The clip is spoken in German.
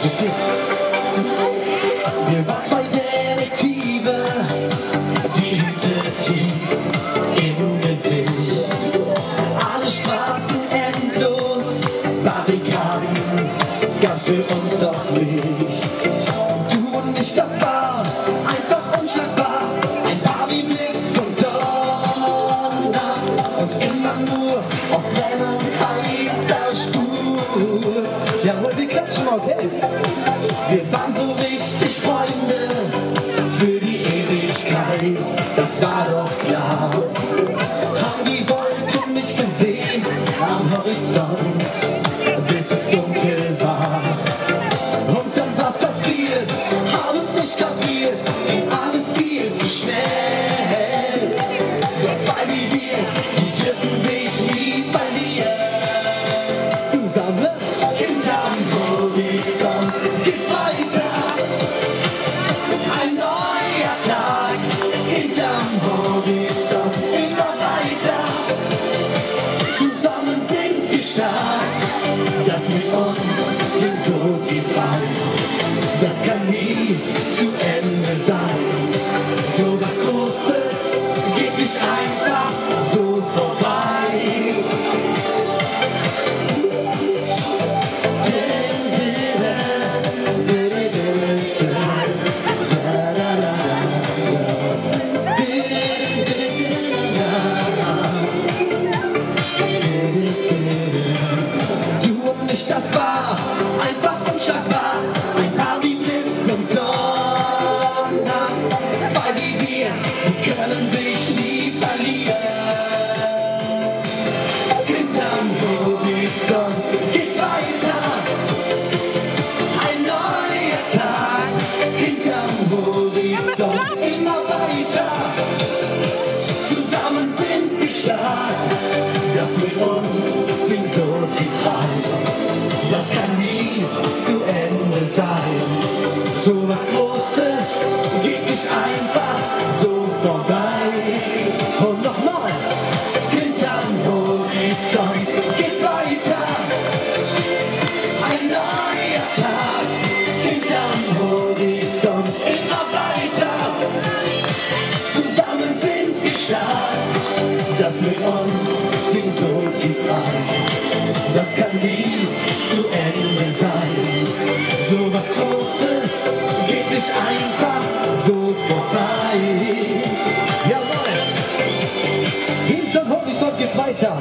Los geht's. Wir waren zwei Detektive, die Hüte tief im Gesicht. Alle Straßen endlos, Barrikaden gab's für uns doch nicht. Du und ich, das war einfach unschlagbar, ein paar wie Blitz und Donner und immer nur auf brennend heißer Spur. Jawohl, wir klatschen, okay. Wir waren so richtig Freunde für die Ewigkeit, das war doch klar. Haben die Wolken nicht gesehen am Horizont, bis es dunkel war. Und dann was passiert, haben es nicht kapiert, ging alles viel zu schnell. Nur zwei wie wir, die dürfen sich nie verlieren. Zusammen hinterm Horizont geht's weiter. Ein neuer Tag hinterm Horizont, immer weiter. Zusammen sind wir stark, das mit uns ging so tief rein. Das kann nie zu Ende sein. So was Großes geht nicht einfach so vorbei. Das war einfach unschlagbar, ein paar wie Blitz und Donner. Zwei wie wir, die können sich nie verlieren. Hinterm Horizont geht's weiter. Ein neuer Tag, hinterm Horizont immer weiter. Zusammen sind wir stark, das mit uns ging so tief rein. Das kann nie zu Ende sein. So was Großes geht nicht einfach so vorbei. Und nochmal, hinterm Horizont geht's weiter. Ein neuer Tag, hinterm Horizont immer weiter. Zusammen sind wir stark, das mit uns ging so tief rein. Das kann nie zu Ende sein. So was Großes geht nicht einfach so vorbei. Jawohl! Hinterm Horizont geht's weiter.